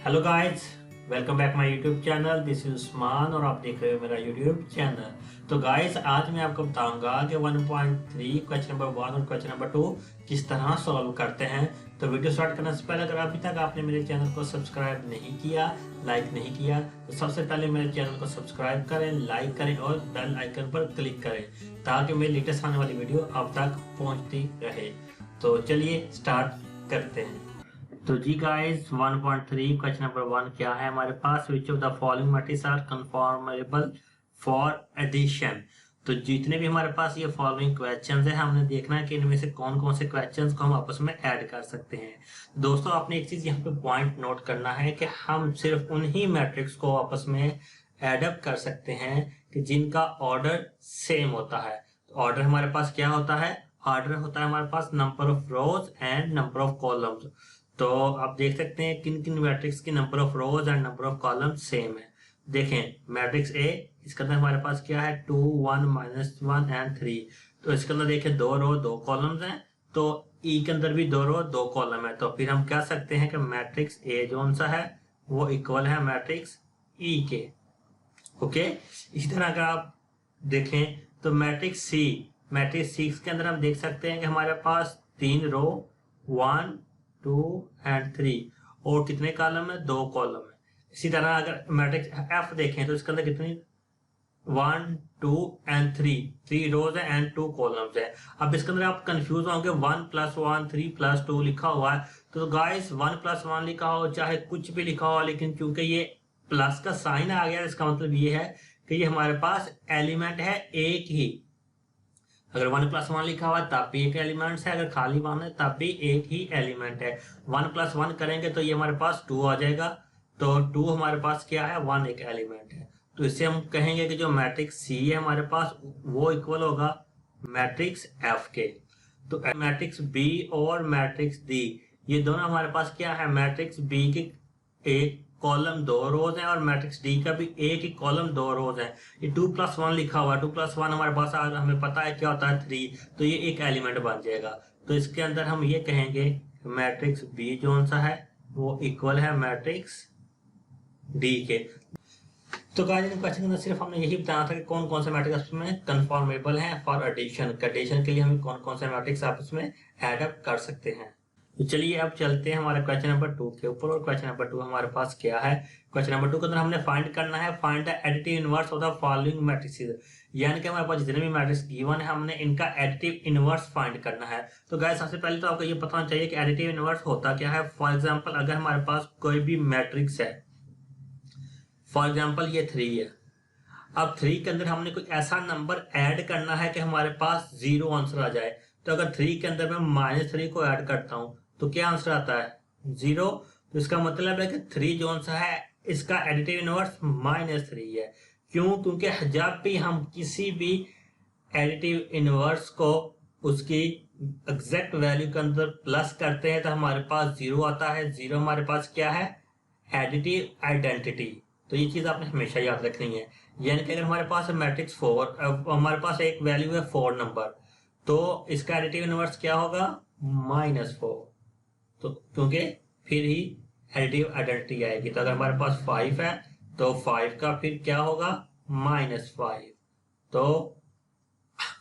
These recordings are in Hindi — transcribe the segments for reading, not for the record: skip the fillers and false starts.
Hello guys, welcome back my YouTube channel. This is Usman और आप देख रहे हो मेरा यूट्यूब चैनल। तो गाइस, आज मैं आपको बताऊंगा कि 1.3 क्वेश्चन नंबर 1 और क्वेश्चन नंबर 2 किस तरह सॉल्व करते हैं। तो वीडियो स्टार्ट करने से पहले अगर अभी तक आपने मेरे चैनल को सब्सक्राइब नहीं किया, लाइक नहीं किया, तो सबसे पहले मेरे चैनल को सब्सक्राइब करें, लाइक करें और बेल आइकन पर क्लिक करें ताकि मेरी लेटेस्ट आने वाली वीडियो आप तक पहुंचती रहे। तो चलिए स्टार्ट करते हैं। तो जी गाइस, 1.3 क्वेश्चन नंबर 1 क्या है हमारे पास? Which of the following matrix are conformable for addition. तो जितने भी हमारे पास ये फॉलोइंग क्वेश्चंस है, हमने देखना है कि इनमें से कौन कौन से क्वेश्चंस को हम आपस में ऐड कर सकते हैं। दोस्तों, आपने एक चीज यहाँ पे पॉइंट नोट करना है कि हम सिर्फ उन्हीं मैट्रिक्स को आपस में एडअप कर सकते हैं कि जिनका ऑर्डर सेम होता है। ऑर्डर हमारे पास क्या होता है? ऑर्डर होता है हमारे पास number of rows and number of columns. तो आप देख सकते हैं किन किन मैट्रिक्स की number of rows and number of column same है। देखें, मैट्रिक्स ए, इसके अंदर हमारे पास क्या है? 2 1 -1 एंड 3। तो इसके अंदर देखें 2 रो 2 कॉलम्स हैं। तो ई के अंदर भी 2 रो 2 कॉलम है। तो फिर हम कह सकते हैं कि मैट्रिक्स ए जो सा है वो इक्वल है मैट्रिक्स ई के। ओके, इसी तरह अगर आप देखें तो मैट्रिक्स 6 के अंदर हम देख सकते हैं कि हमारे पास 3 रो 1 2 एंड 3 और कितने कॉलम है? 2 कॉलम है। इसी तरह अगर मैट्रिक्स एफ देखें तो इसके अंदर कितनी 1 2 एंड 3 रोज है एंड 2 कॉलम्स है। अब इसके अंदर आप कंफ्यूज होंगे, 1 + 1 3 + 2 लिखा हुआ है। तो गाइस, 1 + 1 लिखा हो चाहे कुछ भी लिखा हो, लेकिन क्योंकि ये प्लस का साइन आ गया, इसका मतलब ये है कि ये हमारे पास एलिमेंट है एक ही। अगर 1 + 1 लिखा हुआ है तब भी एक एलिमेंट है, अगर खाली 1 है तब भी एक ही एलिमेंट है। 1 + 1 करेंगे तो ये हमारे पास 2 आ जाएगा। तो 2 हमारे पास क्या है? 1 एक एलिमेंट है। तो इससे हम कहेंगे कि जो मैट्रिक्स सी है हमारे पास वो इक्वल होगा मैट्रिक्स एफ के। तो मैट्रिक्स बी और मैट्रिक्स डी, ये दोनों हमारे पास क्या है? मैट्रिक्स बी की एक कॉलम 2 रोज है और मैट्रिक्स डी का भी एक ही कॉलम 2 रोज है। ये 2 + 1 लिखा हुआ है, 2 + 1 हमारे पास हमें पता है क्या होता है? 3। तो ये एक एलिमेंट बन जाएगा। तो इसके अंदर हम ये कहेंगे मैट्रिक्स बी जो सा है वो इक्वल है मैट्रिक्स डी के। तो गाइस, इन क्वेश्चन के अंदर सिर्फ हमने यही बताया था कि कौन कौन से मैट्रिक्स में कंफॉर्मेबल हैं फॉर एडिशन। एडिशन के लिए हम कौन कौन से मैट्रिक्स आपस में एडअप कर सकते हैं। तो चलिए अब चलते हैं हमारे क्वेश्चन नंबर 2 के ऊपर। और क्वेश्चन नंबर 2 हमारे पास क्या है? क्वेश्चन नंबर 2 के अंदर हमने फाइंड करना है find the additive inverse of the following matrices. यानी कि हमारे पास जितने भी मैट्रिक्स गिवन है हमने इनका एडिटिव इनवर्स फाइंड करना है। तो गाइस, सबसे पहले तो आपको ये पता होना चाहिए कि एडिटिव इनवर्स होता क्या है। फॉर एग्जाम्पल, अगर हमारे पास कोई भी मैट्रिक्स है, फॉर एग्जाम्पल ये 3 है। अब 3 के अंदर हमने कोई ऐसा नंबर ऐड करना है कि हमारे पास 0 आंसर आ जाए। तो अगर 3 के अंदर मैं -3 को ऐड करता हूं तो क्या आंसर आता है? 0। तो इसका मतलब है कि 3 जो सा है इसका एडिटिव इनवर्स -3 है। क्यों? क्योंकि जब भी हम किसी भी एडिटिव इनवर्स को उसकी एग्जैक्ट वैल्यू के अंदर प्लस करते हैं तो हमारे पास 0 आता है। 0 हमारे पास क्या है? Additive identity. तो ये चीज आपने हमेशा याद रखनी है। यानी कि अगर हमारे पास मैट्रिक्स 4, हमारे पास एक वैल्यू है 4 नंबर, तो इसका एडिटिव इनवर्स क्या होगा? -4। तो क्योंकि फिर ही एडिटिव आइडेंटिटी आएगी। तो अगर हमारे पास 5 है तो 5 का फिर क्या होगा? -5। तो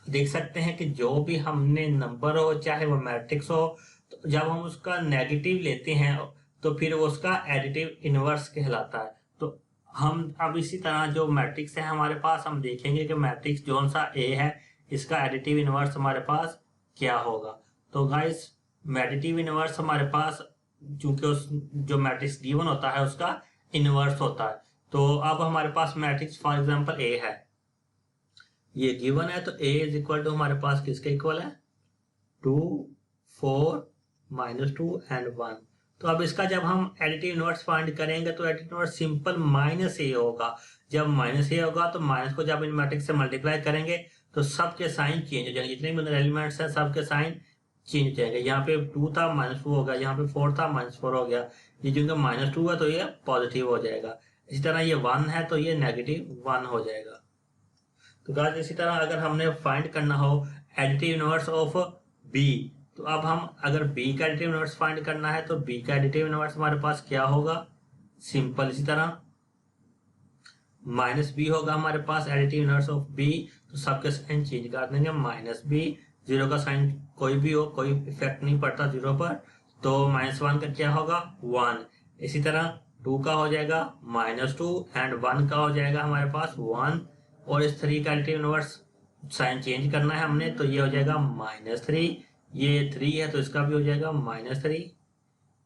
देख सकते हैं कि जो भी हमने नंबर हो चाहे वो मैट्रिक्स हो, तो जब हम उसका नेगेटिव लेते हैं तो फिर वो उसका एडिटिव इनवर्स कहलाता है। तो हम अब इसी तरह जो मैट्रिक्स है हमारे पास, हम देखेंगे कि मैट्रिक्स जो सा ए है इसका एडिटिव इनवर्स हमारे पास क्या होगा। तो गाइस, एडिटिव इनवर्स हमारे पास चूंकि उस जो मैट्रिक्स गिवन होता है उसका इनवर्स होता है। तो अब हमारे पास मैट्रिक्स फॉर एग्जांपल ए है, ये गिवन है। तो ए इज इक्वल टू हमारे पास किसके इक्वल है? 2 4 -2 एंड 1। तो अब इसका जब हम एडिटिव इनवर्स फाइंड करेंगे तो एडिटिव इनवर्स सिंपल -a होगा। जब -a होगा तो माइनस को जब इन मैट्रिक्स से मल्टीप्लाई करेंगे तो सबके साइन चेंज हो जाएंगे। जितने भी एलिमेंट्स हैं सबके साइन चेंज हो जाएंगे। यहाँ पे 2 था -2 हो गया, यहाँ पे 4 था -4 हो गया। ये जो -2 है तो ये पॉजिटिव हो जाएगा। इसी तरह ये 1 है तो ये -1 हो जाएगा। तो गाइस, इसी तरह अगर हमने फाइंड करना हो एडिटिव इनवर्स ऑफ बी, तो अब हम अगर बी का एडिटिव इनवर्स फाइंड करना है तो बी का एडिटिव इनवर्स हमारे पास क्या होगा? सिंपल। इसी तरह माइनस बी होगा हमारे पास एडिटिव इनवर्स ऑफ बी, तो सबके साइन चेंज कर देंगे। माइनस बी, जीरो का साइन कोई भी हो, कोई इफेक्ट नहीं पड़ता जीरो पर, तो -1 का क्या होगा 1। इसी तरह 2 का हो जाएगा -2 एंड 1 का हो जाएगा हमारे पास 1। और इस 3 का एडिटिव इनवर्स साइन चेंज करना है हमने, तो ये हो जाएगा -3। ये 3 है तो इसका भी हो जाएगा -3।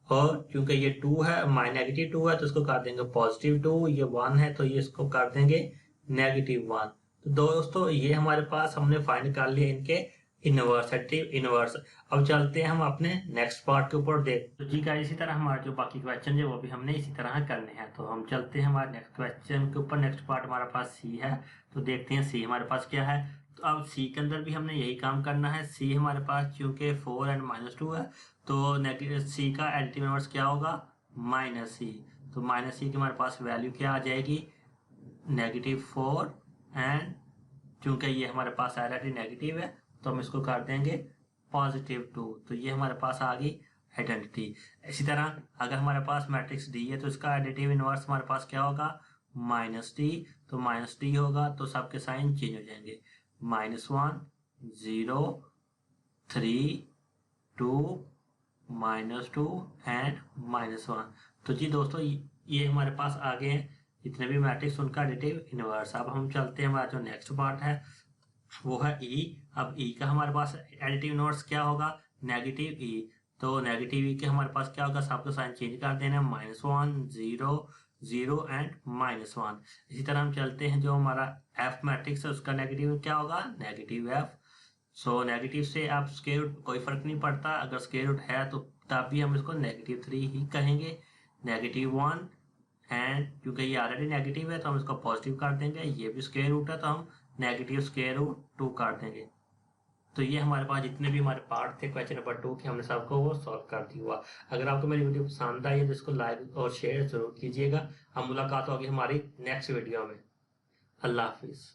और क्योंकि ये 2 है, -2 है, तो इसको कर देंगे +2। ये 1 है तो ये इसको कर देंगे -1। तो दोस्तों ये हमारे पास हमने फाइंड कर लिया इनके इनवर्स, एडिटिव इनवर्स। अब चलते हैं हम अपने नेक्स्ट पार्ट के ऊपर देख। तो जी गाइस, इसी तरह हमारे जो बाकी क्वेश्चन है वो भी हमने इसी तरह करने हैं। तो हम चलते हैं हमारे नेक्स्ट क्वेश्चन के ऊपर। नेक्स्ट पार्ट हमारे पास सी है, तो देखते हैं सी हमारे पास क्या है। तो अब सी के अंदर भी हमने यही काम करना है। सी हमारे पास चूंकि 4 एंड -2 है, तो नेगेटिव सी का एडिटिव इनवर्स क्या होगा -c। तो -c की हमारे पास वैल्यू क्या आ जाएगी -4। एंड चूंकि ये हमारे पास ऑलरेडी नेगेटिव है तो हम इसको कर देंगे +2। तो ये हमारे पास आ गई आइडेंटिटी। इसी तरह अगर हमारे पास मैट्रिक्स डी है तो इसका एडिटिव इनवर्स हमारे पास क्या होगा -d। तो -d होगा तो सबके साइन चेंज हो जाएंगे, -1 0 3 2 -2 एंड -1। तो जी दोस्तों ये हमारे पास आ गए हैं जितने भी मैट्रिक्स उनका एडिटिव इनवर्स। अब हम चलते हैं हमारा जो नेक्स्ट पार्ट है वो है ई। अब ई का हमारे पास एडिटिव इनवर्स क्या होगा -e। तो -e के हमारे पास क्या होगा, सबको साइन चेंज कर देना, -1 0 0 एंड -1। इसी तरह हम चलते हैं जो हमारा एफ मैट्रिक्स है उसका नेगेटिव क्या होगा -f। सो नेगेटिव से आप स्क्वायर रूट कोई फर्क नहीं पड़ता, अगर स्क्वायर रूट है तो तब भी हम इसको -3 ही कहेंगे। -1 एंड क्योंकि ये ऑलरेडी नेगेटिव है तो हम इसको पॉजिटिव कर देंगे। ये भी स्क्वायर रूट है तो हम -2 कर देंगे। तो ये हमारे पास जितने भी हमारे पार्ट थे क्वेश्चन नंबर 2 के, हमने सबको वो सॉल्व कर दिया हुआ। अगर आपको मेरी वीडियो पसंद आई है तो इसको लाइक और शेयर जरूर कीजिएगा। हम मुलाकात होगी हमारी नेक्स्ट वीडियो में। अल्लाह हाफिज।